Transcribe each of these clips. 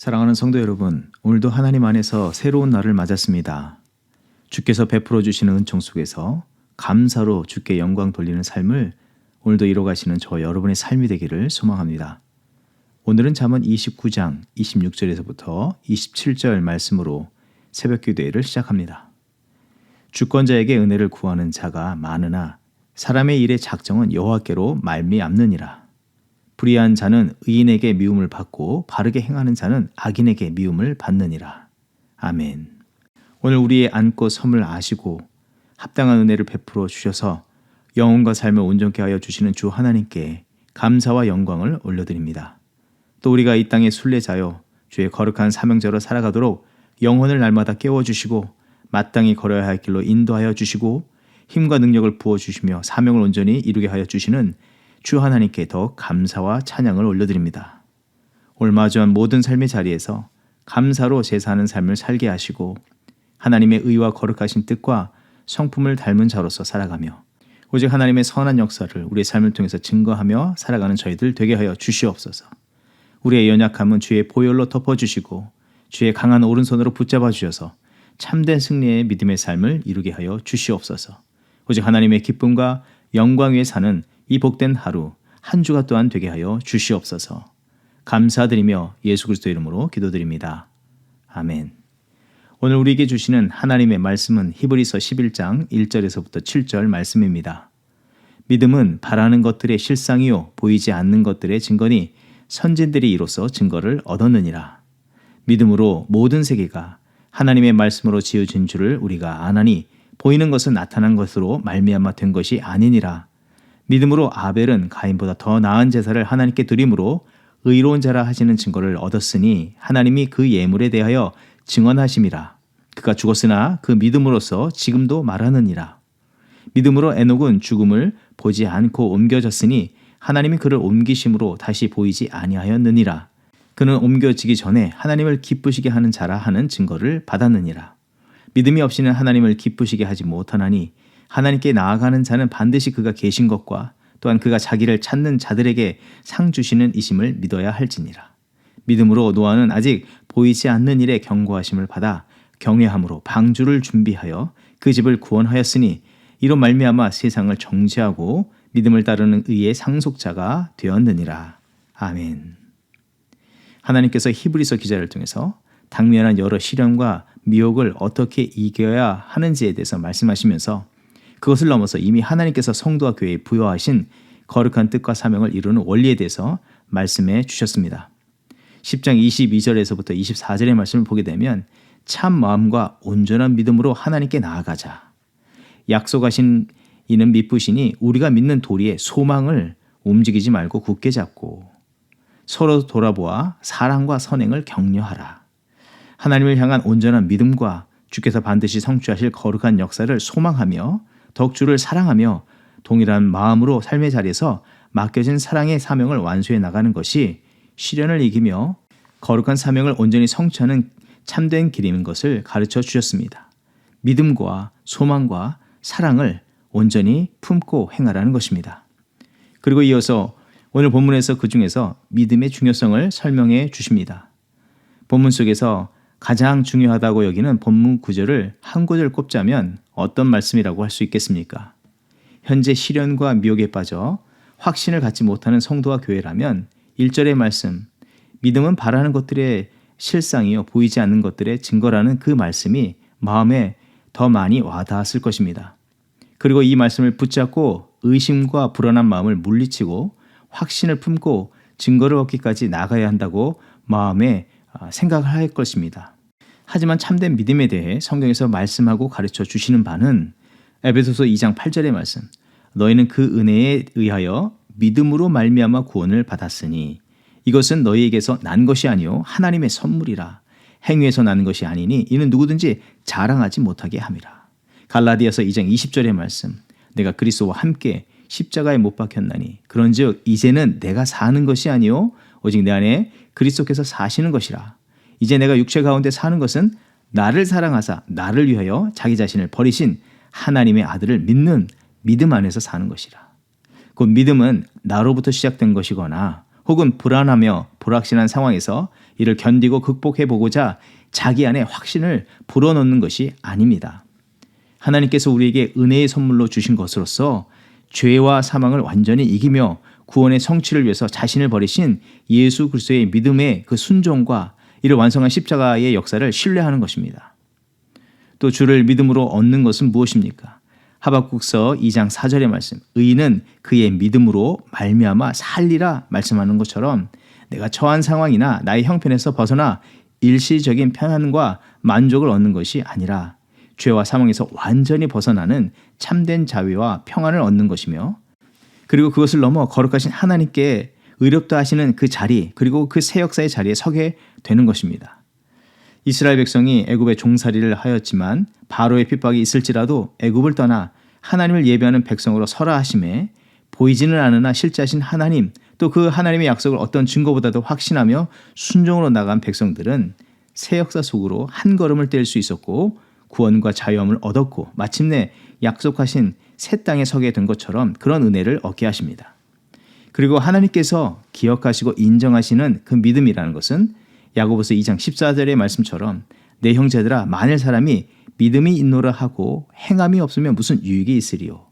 사랑하는 성도 여러분, 오늘도 하나님 안에서 새로운 날을 맞았습니다. 주께서 베풀어 주시는 은총 속에서 감사로 주께 영광 돌리는 삶을 오늘도 이뤄가시는 저 여러분의 삶이 되기를 소망합니다. 오늘은 잠언 29장 26절에서부터 27절 말씀으로 새벽 기도회를 시작합니다. 주권자에게 은혜를 구하는 자가 많으나 사람의 일의 작정은 여호와께로 말미암느니라. 불의한 자는 의인에게 미움을 받고 바르게 행하는 자는 악인에게 미움을 받느니라. 아멘. 오늘 우리의 안고 섬을 아시고 합당한 은혜를 베풀어 주셔서 영혼과 삶을 온전케 하여 주시는 주 하나님께 감사와 영광을 올려드립니다. 또 우리가 이 땅의 순례자여 주의 거룩한 사명자로 살아가도록 영혼을 날마다 깨워주시고 마땅히 걸어야 할 길로 인도하여 주시고 힘과 능력을 부어주시며 사명을 온전히 이루게 하여 주시는 주 하나님께 더욱 감사와 찬양을 올려드립니다. 오늘 마주한 모든 삶의 자리에서 감사로 제사하는 삶을 살게 하시고 하나님의 의와 거룩하신 뜻과 성품을 닮은 자로서 살아가며 오직 하나님의 선한 역사를 우리의 삶을 통해서 증거하며 살아가는 저희들 되게 하여 주시옵소서. 우리의 연약함은 주의 보혈로 덮어주시고 주의 강한 오른손으로 붙잡아 주셔서 참된 승리의 믿음의 삶을 이루게 하여 주시옵소서. 오직 하나님의 기쁨과 영광 위에 사는 이 복된 하루 한 주가 또한 되게 하여 주시옵소서. 감사드리며 예수 그리스도 이름으로 기도드립니다. 아멘. 오늘 우리에게 주시는 하나님의 말씀은 히브리서 11장 1절에서부터 7절 말씀입니다. 믿음은 바라는 것들의 실상이요 보이지 않는 것들의 증거니 선진들이 이로써 증거를 얻었느니라. 믿음으로 모든 세계가 하나님의 말씀으로 지어진 줄을 우리가 아나니 보이는 것은 나타난 것으로 말미암아 된 것이 아니니라. 믿음으로 아벨은 가인보다 더 나은 제사를 하나님께 드림으로 의로운 자라 하시는 증거를 얻었으니 하나님이 그 예물에 대하여 증언하심이라. 그가 죽었으나 그 믿음으로써 지금도 말하느니라. 믿음으로 에녹은 죽음을 보지 않고 옮겨졌으니 하나님이 그를 옮기심으로 다시 보이지 아니하였느니라. 그는 옮겨지기 전에 하나님을 기쁘시게 하는 자라 하는 증거를 받았느니라. 믿음이 없이는 하나님을 기쁘시게 하지 못하나니 하나님께 나아가는 자는 반드시 그가 계신 것과 또한 그가 자기를 찾는 자들에게 상 주시는 이심을 믿어야 할지니라. 믿음으로 노아는 아직 보이지 않는 일에 경고하심을 받아 경외함으로 방주를 준비하여 그 집을 구원하였으니 이로 말미암아 세상을 정죄하고 믿음을 따르는 의의 상속자가 되었느니라. 아멘. 하나님께서 히브리서 기자를 통해서 당면한 여러 시련과 미혹을 어떻게 이겨야 하는지에 대해서 말씀하시면서 그것을 넘어서 이미 하나님께서 성도와 교회에 부여하신 거룩한 뜻과 사명을 이루는 원리에 대해서 말씀해 주셨습니다. 10장 22절에서부터 24절의 말씀을 보게 되면 참 마음과 온전한 믿음으로 하나님께 나아가자. 약속하신 이는 믿으시니 우리가 믿는 도리의 소망을 움직이지 말고 굳게 잡고 서로 돌아보아 사랑과 선행을 격려하라. 하나님을 향한 온전한 믿음과 주께서 반드시 성취하실 거룩한 역사를 소망하며 더욱 주를 사랑하며 동일한 마음으로 삶의 자리에서 맡겨진 사랑의 사명을 완수해 나가는 것이 시련을 이기며 거룩한 사명을 온전히 성취하는 참된 길인 것을 가르쳐 주셨습니다. 믿음과 소망과 사랑을 온전히 품고 행하라는 것입니다. 그리고 이어서 오늘 본문에서 그 중에서 믿음의 중요성을 설명해 주십니다. 본문 속에서 가장 중요하다고 여기는 본문 구절을 한 구절 꼽자면 어떤 말씀이라고 할 수 있겠습니까? 현재 시련과 미혹에 빠져 확신을 갖지 못하는 성도와 교회라면 1절의 말씀, 믿음은 바라는 것들의 실상이요 보이지 않는 것들의 증거라는 그 말씀이 마음에 더 많이 와닿았을 것입니다. 그리고 이 말씀을 붙잡고 의심과 불안한 마음을 물리치고 확신을 품고 증거를 얻기까지 나가야 한다고 마음에 생각을 할 것입니다. 하지만 참된 믿음에 대해 성경에서 말씀하고 가르쳐 주시는 바는 에베소서 2장 8절의 말씀, 너희는 그 은혜에 의하여 믿음으로 말미암아 구원을 받았으니 이것은 너희에게서 난 것이 아니요 하나님의 선물이라. 행위에서 나는 것이 아니니 이는 누구든지 자랑하지 못하게 함이라. 갈라디아서 2장 20절의 말씀, 내가 그리스도와 함께 십자가에 못 박혔나니 그런즉 이제는 내가 사는 것이 아니요 오직 내 안에 그리스도께서 사시는 것이라. 이제 내가 육체 가운데 사는 것은 나를 사랑하사 나를 위하여 자기 자신을 버리신 하나님의 아들을 믿는 믿음 안에서 사는 것이라. 곧 믿음은 나로부터 시작된 것이거나 혹은 불안하며 불확실한 상황에서 이를 견디고 극복해 보고자 자기 안에 확신을 불어넣는 것이 아닙니다. 하나님께서 우리에게 은혜의 선물로 주신 것으로서 죄와 사망을 완전히 이기며 구원의 성취를 위해서 자신을 버리신 예수 그리스도의 믿음의 그 순종과 이를 완성한 십자가의 역사를 신뢰하는 것입니다. 또 주를 믿음으로 얻는 것은 무엇입니까? 하박국서 2장 4절의 말씀, 의인은 그의 믿음으로 말미암아 살리라 말씀하는 것처럼 내가 처한 상황이나 나의 형편에서 벗어나 일시적인 평안과 만족을 얻는 것이 아니라 죄와 사망에서 완전히 벗어나는 참된 자유와 평안을 얻는 것이며, 그리고 그것을 넘어 거룩하신 하나님께 의롭다 하시는 그 자리, 그리고 그 새 역사의 자리에 서게 되는 것입니다. 이스라엘 백성이 애굽의 종살이를 하였지만 바로의 핍박이 있을지라도 애굽을 떠나 하나님을 예배하는 백성으로 서라 하심에 보이지는 않으나 실제하신 하나님, 또 그 하나님의 약속을 어떤 증거보다도 확신하며 순종으로 나간 백성들은 새 역사 속으로 한 걸음을 뗄 수 있었고 구원과 자유함을 얻었고 마침내 약속하신 새 땅에 서게 된 것처럼 그런 은혜를 얻게 하십니다. 그리고 하나님께서 기억하시고 인정하시는 그 믿음이라는 것은 야고보서 2장 14절의 말씀처럼 내 형제들아 만일 사람이 믿음이 있노라 하고 행함이 없으면 무슨 유익이 있으리요.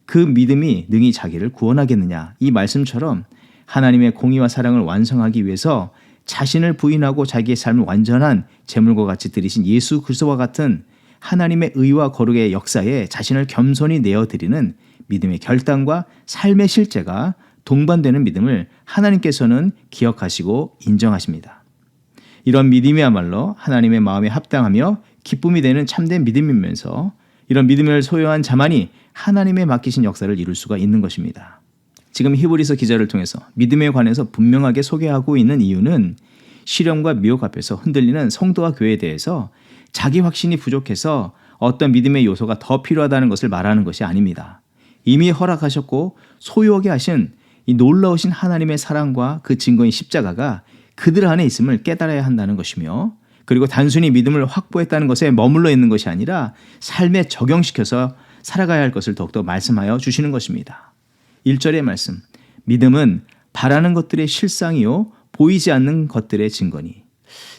그 믿음이 능히 자기를 구원하겠느냐. 이 말씀처럼 하나님의 공의와 사랑을 완성하기 위해서 자신을 부인하고 자기의 삶을 완전한 제물과 같이 드리신 예수 그리스도와 같은 하나님의 의와 거룩의 역사에 자신을 겸손히 내어드리는 믿음의 결단과 삶의 실제가 동반되는 믿음을 하나님께서는 기억하시고 인정하십니다. 이런 믿음이야말로 하나님의 마음에 합당하며 기쁨이 되는 참된 믿음이면서 이런 믿음을 소유한 자만이 하나님의 맡기신 역사를 이룰 수가 있는 것입니다. 지금 히브리서 기자를 통해서 믿음에 관해서 분명하게 소개하고 있는 이유는 시련과 미혹 앞에서 흔들리는 성도와 교회에 대해서 자기 확신이 부족해서 어떤 믿음의 요소가 더 필요하다는 것을 말하는 것이 아닙니다. 이미 허락하셨고 소유하게 하신 이 놀라우신 하나님의 사랑과 그 증거인 십자가가 그들 안에 있음을 깨달아야 한다는 것이며, 그리고 단순히 믿음을 확보했다는 것에 머물러 있는 것이 아니라 삶에 적용시켜서 살아가야 할 것을 더욱더 말씀하여 주시는 것입니다. 1절의 말씀, 믿음은 바라는 것들의 실상이요 보이지 않는 것들의 증거니.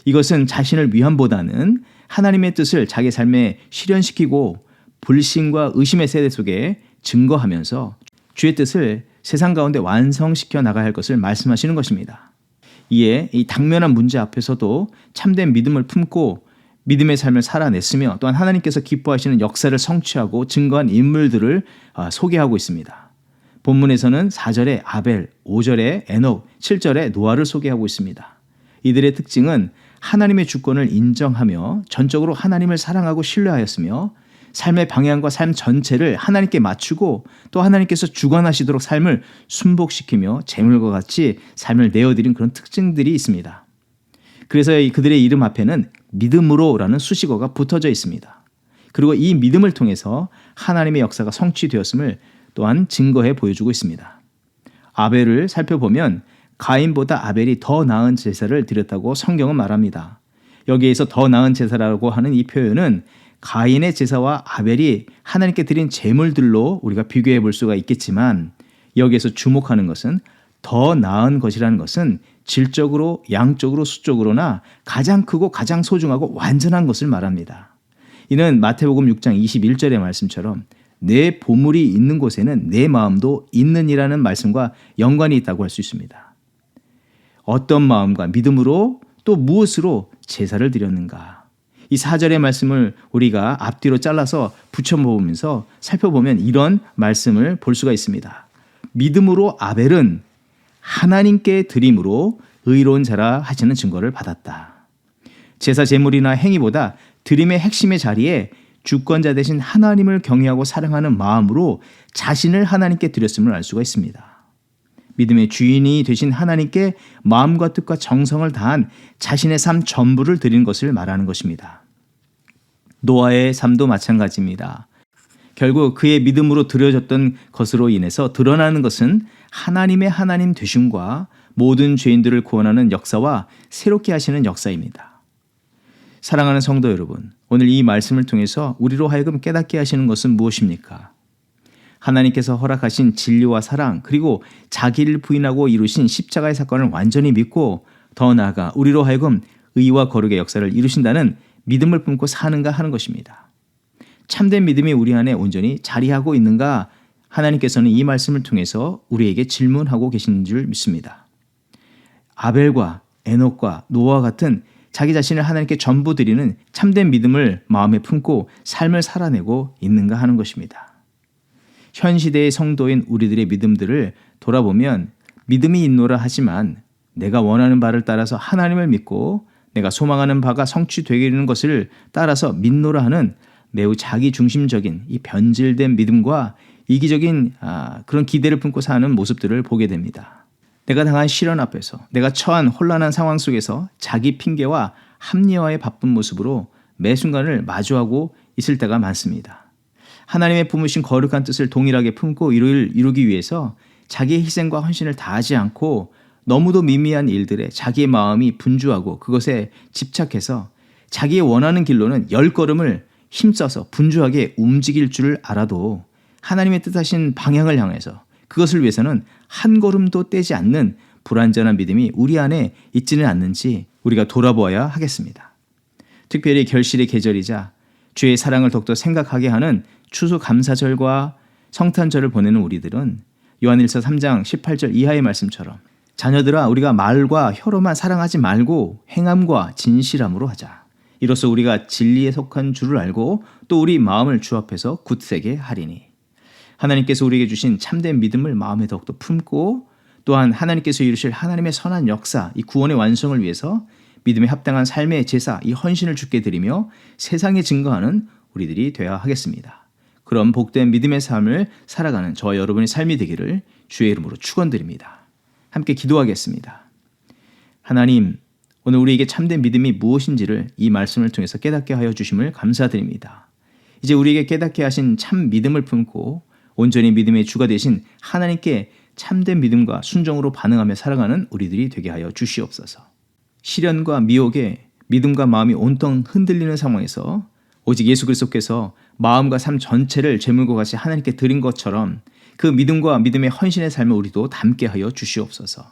이것은 자신을 위함보다는 하나님의 뜻을 자기 삶에 실현시키고 불신과 의심의 세대 속에 증거하면서 주의 뜻을 세상 가운데 완성시켜 나가야 할 것을 말씀하시는 것입니다. 이에 이 당면한 문제 앞에서도 참된 믿음을 품고 믿음의 삶을 살아냈으며 또한 하나님께서 기뻐하시는 역사를 성취하고 증거한 인물들을 소개하고 있습니다. 본문에서는 4절에 아벨, 5절에 에녹, 7절에 노아를 소개하고 있습니다. 이들의 특징은 하나님의 주권을 인정하며 전적으로 하나님을 사랑하고 신뢰하였으며 삶의 방향과 삶 전체를 하나님께 맞추고 또 하나님께서 주관하시도록 삶을 순복시키며 재물과 같이 삶을 내어드린 그런 특징들이 있습니다. 그래서 그들의 이름 앞에는 믿음으로라는 수식어가 붙어져 있습니다. 그리고 이 믿음을 통해서 하나님의 역사가 성취되었음을 또한 증거해 보여주고 있습니다. 아벨을 살펴보면 가인보다 아벨이 더 나은 제사를 드렸다고 성경은 말합니다. 여기에서 더 나은 제사라고 하는 이 표현은 가인의 제사와 아벨이 하나님께 드린 제물들로 우리가 비교해 볼 수가 있겠지만, 여기에서 주목하는 것은 더 나은 것이라는 것은 질적으로, 양적으로, 수적으로나 가장 크고 가장 소중하고 완전한 것을 말합니다. 이는 마태복음 6장 21절의 말씀처럼 내 보물이 있는 곳에는 내 마음도 있느니라는 말씀과 연관이 있다고 할 수 있습니다. 어떤 마음과 믿음으로 또 무엇으로 제사를 드렸는가? 이 4절의 말씀을 우리가 앞뒤로 잘라서 붙여보면서 살펴보면 이런 말씀을 볼 수가 있습니다. 믿음으로 아벨은 하나님께 드림으로 의로운 자라 하시는 증거를 받았다. 제사 제물이나 행위보다 드림의 핵심의 자리에 주권자 되신 하나님을 경외하고 사랑하는 마음으로 자신을 하나님께 드렸음을 알 수가 있습니다. 믿음의 주인이 되신 하나님께 마음과 뜻과 정성을 다한 자신의 삶 전부를 드린 것을 말하는 것입니다. 노아의 삶도 마찬가지입니다. 결국 그의 믿음으로 드려졌던 것으로 인해서 드러나는 것은 하나님의 하나님 되심과 모든 죄인들을 구원하는 역사와 새롭게 하시는 역사입니다. 사랑하는 성도 여러분, 오늘 이 말씀을 통해서 우리로 하여금 깨닫게 하시는 것은 무엇입니까? 하나님께서 허락하신 진리와 사랑, 그리고 자기를 부인하고 이루신 십자가의 사건을 완전히 믿고 더 나아가 우리로 하여금 의와 거룩의 역사를 이루신다는 믿음을 품고 사는가 하는 것입니다. 참된 믿음이 우리 안에 온전히 자리하고 있는가 하나님께서는 이 말씀을 통해서 우리에게 질문하고 계신 줄 믿습니다. 아벨과 에녹과 노아와 같은 자기 자신을 하나님께 전부 드리는 참된 믿음을 마음에 품고 삶을 살아내고 있는가 하는 것입니다. 현 시대의 성도인 우리들의 믿음들을 돌아보면 믿음이 있노라 하지만 내가 원하는 바를 따라서 하나님을 믿고 내가 소망하는 바가 성취되는 것을 따라서 믿노라 하는 매우 자기중심적인 이 변질된 믿음과 이기적인 그런 기대를 품고 사는 모습들을 보게 됩니다. 내가 당한 시련 앞에서 내가 처한 혼란한 상황 속에서 자기 핑계와 합리화에 바쁜 모습으로 매 순간을 마주하고 있을 때가 많습니다. 하나님의 품으신 거룩한 뜻을 동일하게 품고 이루기 위해서 자기의 희생과 헌신을 다하지 않고 너무도 미미한 일들에 자기의 마음이 분주하고 그것에 집착해서 자기의 원하는 길로는 10걸음을 힘써서 분주하게 움직일 줄 알아도 하나님의 뜻하신 방향을 향해서 그것을 위해서는 한 걸음도 떼지 않는 불완전한 믿음이 우리 안에 있지는 않는지 우리가 돌아보아야 하겠습니다. 특별히 결실의 계절이자 주의 사랑을 더욱더 생각하게 하는 추수감사절과 성탄절을 보내는 우리들은 요한일서 3장 18절 이하의 말씀처럼 자녀들아 우리가 말과 혀로만 사랑하지 말고 행함과 진실함으로 하자. 이로써 우리가 진리에 속한 줄을 알고 또 우리 마음을 주 앞에서 굳세게 하리니. 하나님께서 우리에게 주신 참된 믿음을 마음에 더욱더 품고 또한 하나님께서 이루실 하나님의 선한 역사, 이 구원의 완성을 위해서 믿음에 합당한 삶의 제사, 이 헌신을 주께 드리며 세상에 증거하는 우리들이 되어야 하겠습니다. 그런 복된 믿음의 삶을 살아가는 저와 여러분의 삶이 되기를 주의 이름으로 축원드립니다. 함께 기도하겠습니다. 하나님, 오늘 우리에게 참된 믿음이 무엇인지를 이 말씀을 통해서 깨닫게 하여 주심을 감사드립니다. 이제 우리에게 깨닫게 하신 참 믿음을 품고 온전히 믿음의 주가 되신 하나님께 참된 믿음과 순종으로 반응하며 살아가는 우리들이 되게 하여 주시옵소서. 시련과 미혹에 믿음과 마음이 온통 흔들리는 상황에서 오직 예수 그리스도께서 마음과 삶 전체를 제물과 같이 하나님께 드린 것처럼 그 믿음과 믿음의 헌신의 삶을 우리도 담게 하여 주시옵소서.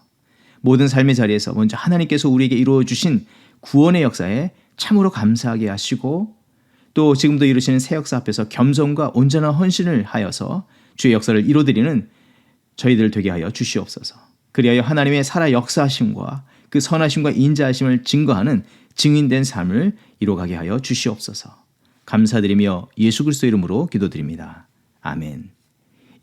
모든 삶의 자리에서 먼저 하나님께서 우리에게 이루어 주신 구원의 역사에 참으로 감사하게 하시고 또 지금도 이루시는 새 역사 앞에서 겸손과 온전한 헌신을 하여서 주의 역사를 이루어드리는 저희들 되게 하여 주시옵소서. 그리하여 하나님의 살아 역사하심과 그 선하심과 인자하심을 증거하는 증인된 삶을 이루어가게 하여 주시옵소서. 감사드리며 예수 그리스도 이름으로 기도드립니다. 아멘.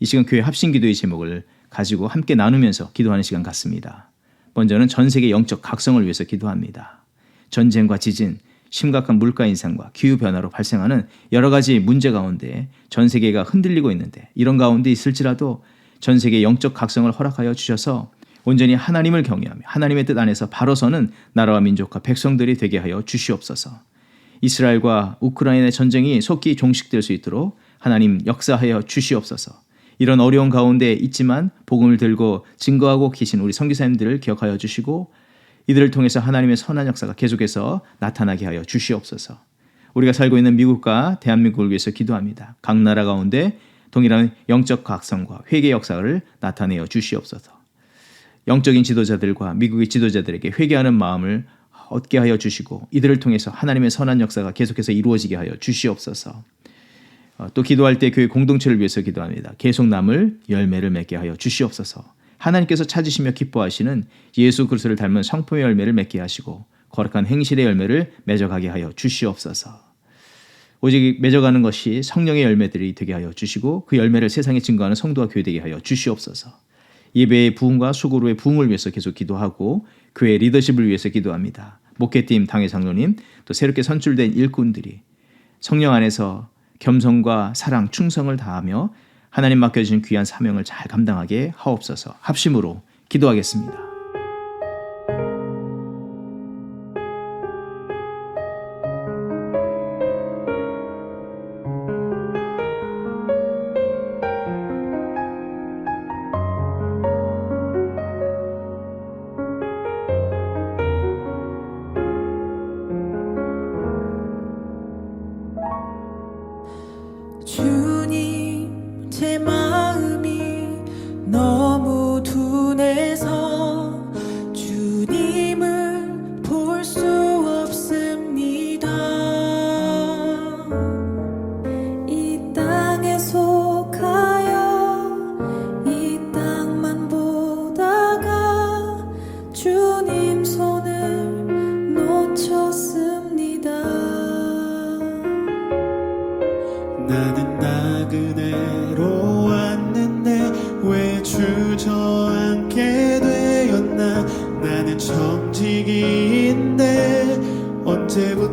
이 시간 교회 합심기도의 제목을 가지고 함께 나누면서 기도하는 시간 같습니다. 먼저는 전 세계 영적 각성을 위해서 기도합니다. 전쟁과 지진, 심각한 물가 인상과 기후변화로 발생하는 여러 가지 문제 가운데 전 세계가 흔들리고 있는데 이런 가운데 있을지라도 전 세계 영적 각성을 허락하여 주셔서 온전히 하나님을 경외하며 하나님의 뜻 안에서 바로 서는 나라와 민족과 백성들이 되게 하여 주시옵소서. 이스라엘과 우크라이나의 전쟁이 속히 종식될 수 있도록 하나님 역사하여 주시옵소서. 이런 어려운 가운데 있지만 복음을 들고 증거하고 계신 우리 선교사님들을 기억하여 주시고 이들을 통해서 하나님의 선한 역사가 계속해서 나타나게 하여 주시옵소서. 우리가 살고 있는 미국과 대한민국을 위해서 기도합니다. 각 나라 가운데 동일한 영적 각성과 회개 역사를 나타내어 주시옵소서. 영적인 지도자들과 미국의 지도자들에게 회개하는 마음을 얻게 하여 주시고 이들을 통해서 하나님의 선한 역사가 계속해서 이루어지게 하여 주시옵소서. 또 기도할 때 교회 공동체를 위해서 기도합니다. 계속 남을 열매를 맺게 하여 주시옵소서. 하나님께서 찾으시며 기뻐하시는 예수 그리스도를 닮은 성품의 열매를 맺게 하시고 거룩한 행실의 열매를 맺어가게 하여 주시옵소서. 오직 맺어가는 것이 성령의 열매들이 되게 하여 주시고 그 열매를 세상에 증거하는 성도와 교회 되게 하여 주시옵소서. 예배의 부흥과 수고로의 부흥을 위해서 계속 기도하고 교회 리더십을 위해서 기도합니다. 목회팀, 당회 장로님, 또 새롭게 선출된 일꾼들이 성령 안에서 겸손과 사랑, 충성을 다하며 하나님 맡겨주신 귀한 사명을 잘 감당하게 하옵소서. 합심으로 기도하겠습니다. 주님, 제 마음이 너무 둔해서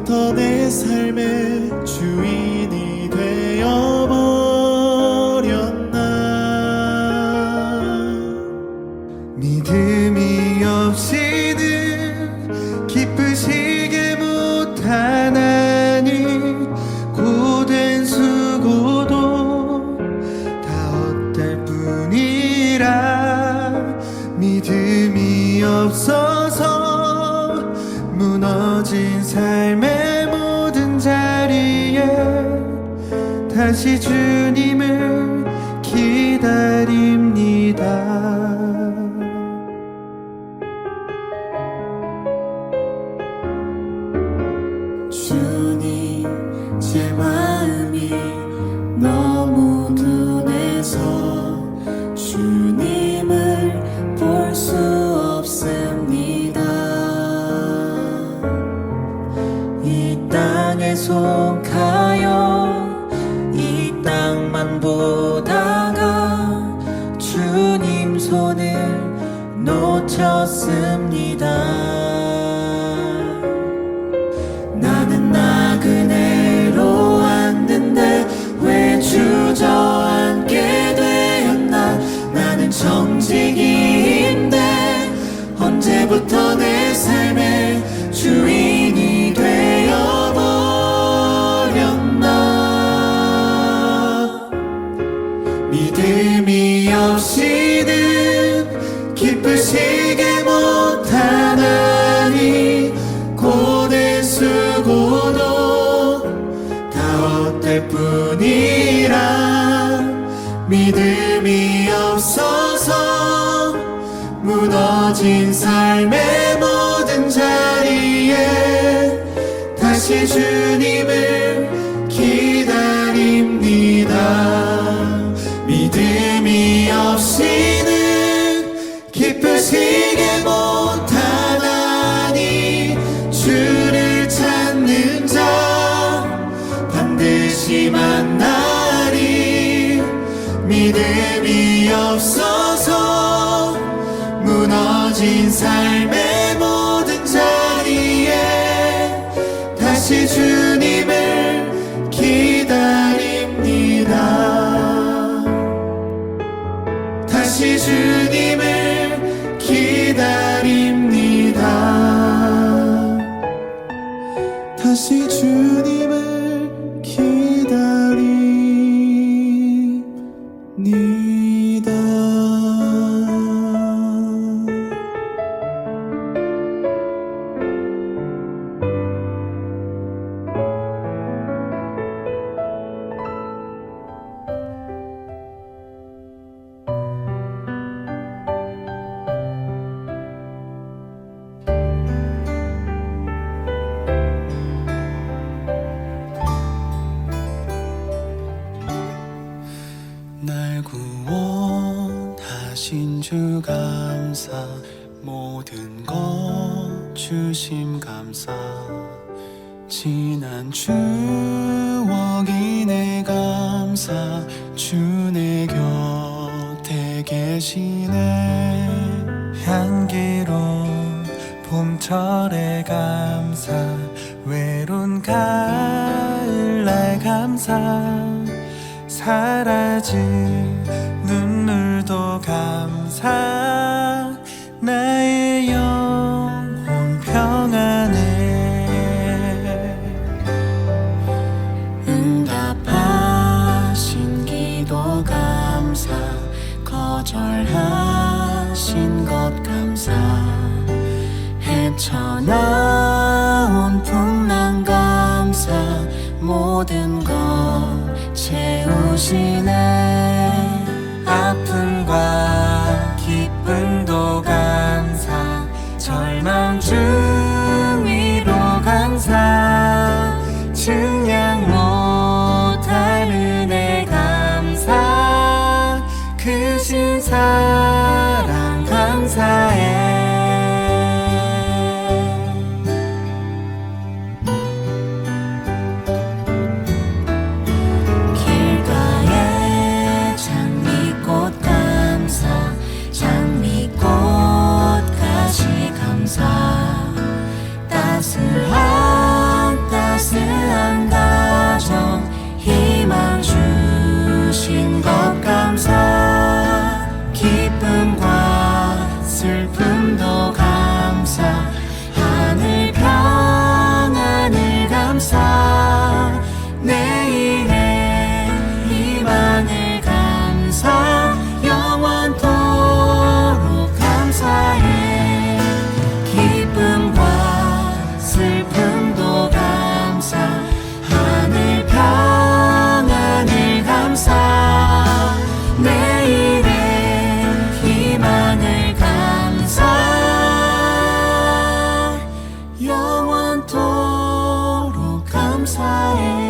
언제부터 내 삶의 주인이 되어버렸나. 믿음이 없이는 기쁘시게 못하나니 고된 수고도 다 헛될 뿐이라. 믿음이 없어서 무너진 삶의 모든 자리에 다시 주님을 기다립니다. 주님, 제 마음이 너무 둔해서 주님을 볼 수 없습니다. 이 땅에 속하여 이 땅만 보다가 주님 손을 놓쳤습니다. 나는 나그네로 왔는데 왜 주저앉게 되었나. 나는 정직인데 언제부터 내 삶의 주인이 되어버렸나. 믿음이 없이는 기쁘시게 못하나니 고된 수고도 다 헛될 뿐이라. 믿음이 없어서 무너진 삶의 모든 자리에 다시 주님을 기다립니다. 믿음이 없이는 기쁘시게 못하나니 주를 찾는 자 반드시 만나리. 믿음이 없어서 무너진 삶의 모든 자리에 다시 주님을 기다립니다. 다시 주님을 기다립니다. 다시 주님을 기다립니다. 날 구원하신 주 감사. 모든 것 주심 감사. 지난 추억이 내 감사. 주 내 곁에 계시네. 향기로운 봄철의 감사. 외로운 가을날 감사. 사라질 눈물도 감사. 나의 영혼 평안해. 응답하신 기도 감사. 거절하신 것 감사. 헤쳐나온 풍랑 감사. 모든 것 채우시네. 감사해